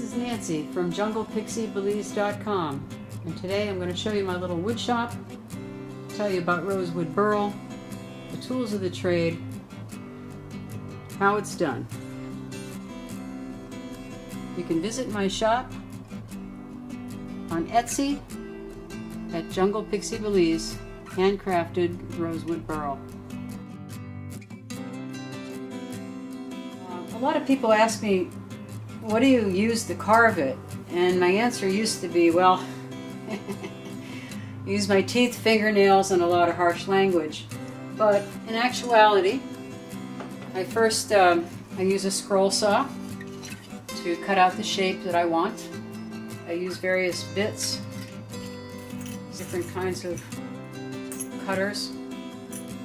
is Nancy from Junglepixiebelize.com, and today I'm going to show you my little wood shop, tell you about rosewood burl, the tools of the trade, how it's done. You can visit my shop on Etsy at Junglepixiebelize, handcrafted rosewood burl. A lot of people ask me, what do you use to carve it? And my answer used to be, well, I use my teeth, fingernails, and a lot of harsh language. But in actuality, I use a scroll saw to cut out the shape that I want. I use various bits, different kinds of cutters,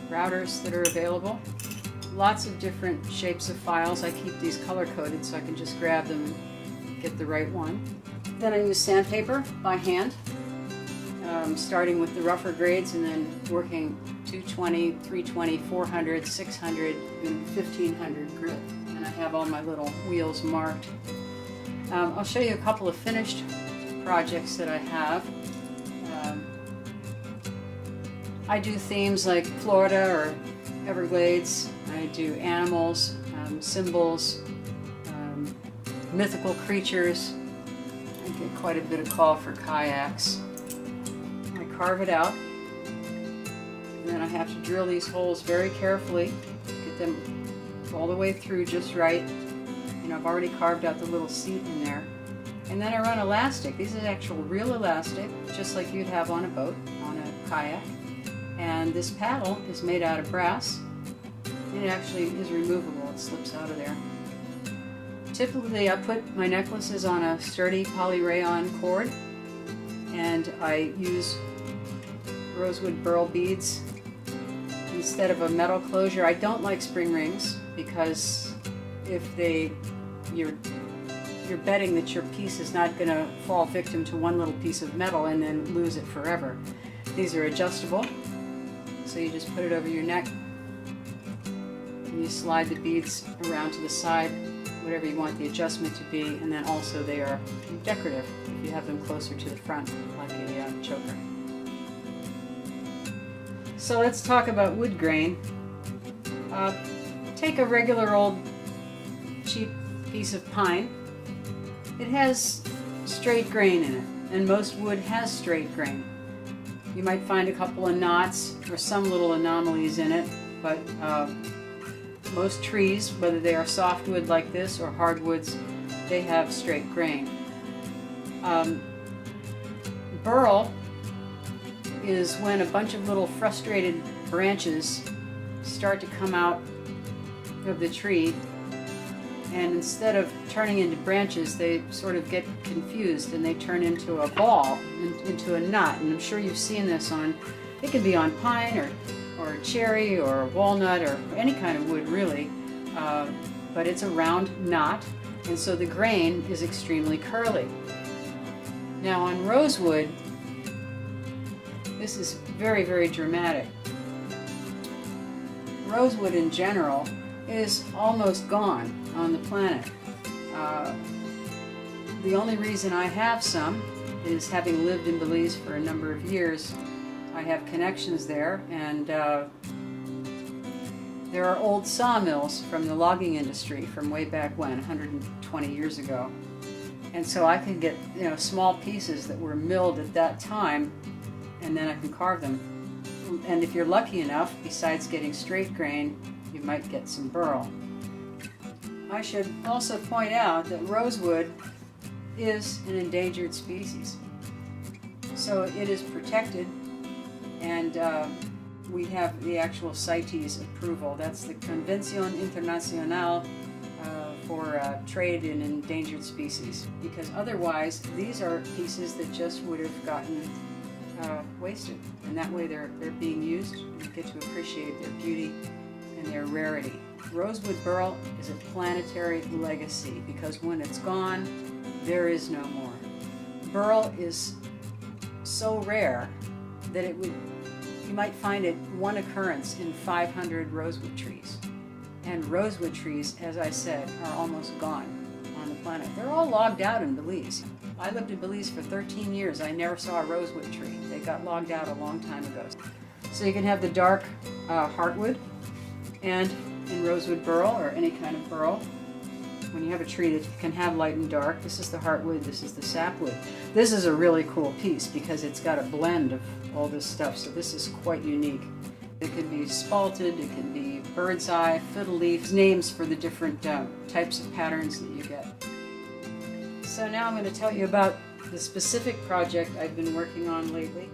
routers that are available. Lots of different shapes of files. I keep these color coded so I can just grab them and get the right one. Then I use sandpaper by hand, starting with the rougher grades and then working 220, 320, 400, 600, and 1500 grit. And I have all my little wheels marked. I'll show you a couple of finished projects that I have. I do themes like Florida or Everglades. I do animals, symbols, mythical creatures. I get quite a bit of call for kayaks. I carve it out, and then I have to drill these holes very carefully, get them all the way through just right. You know, I've already carved out the little seat in there. And then I run elastic. This is actual real elastic, just like you'd have on a boat, on a kayak. And this paddle is made out of brass. It actually is removable, it slips out of there. Typically I put my necklaces on a sturdy polyrayon cord, and I use rosewood burl beads instead of a metal closure. I don't like spring rings because if you're betting that your piece is not going to fall victim to one little piece of metal and then lose it forever. These are adjustable, so you just put it over your neck. You slide the beads around to the side, whatever you want the adjustment to be, and then also they are decorative if you have them closer to the front, like a choker. So let's talk about wood grain. Take a regular old cheap piece of pine. It has straight grain in it, and most wood has straight grain. You might find a couple of knots or some little anomalies in it, but most trees, whether they are softwood like this or hardwoods, they have straight grain. Burl is when a bunch of little frustrated branches start to come out of the tree, and instead of turning into branches, they sort of get confused and they turn into a ball, into a knot. And I'm sure you've seen this it can be on pine or cherry or walnut or any kind of wood really, but it's a round knot, and so the grain is extremely curly. Now on rosewood, this is very, very dramatic. Rosewood in general is almost gone on the planet. The only reason I have some is, having lived in Belize for a number of years, I have connections there, and there are old sawmills from the logging industry from way back when, 120 years ago. And so I can get, small pieces that were milled at that time, and then I can carve them. And if you're lucky enough, besides getting straight grain, you might get some burl. I should also point out that rosewood is an endangered species. So it is protected, and we have the actual CITES approval. That's the Convención Internacional for Trade in Endangered Species, because otherwise these are pieces that just would have gotten wasted, and that way they're being used, and you get to appreciate their beauty and their rarity. Rosewood burl is a planetary legacy, because when it's gone, there is no more. Burl is so rare that you might find it one occurrence in 500 rosewood trees. And rosewood trees, as I said, are almost gone on on the planet. They're all logged out in Belize. I lived in Belize for 13 years. I never saw a rosewood tree. They got logged out a long time ago. So you can have the dark hardwood, and in rosewood burl, or any kind of burl, when you have a tree that can have light and dark, this is the heartwood, this is the sapwood. This is a really cool piece because it's got a blend of all this stuff, so this is quite unique. It can be spalted, it can be bird's eye, fiddle leaf, names for the different types of patterns that you get. So now I'm going to tell you about the specific project I've been working on lately.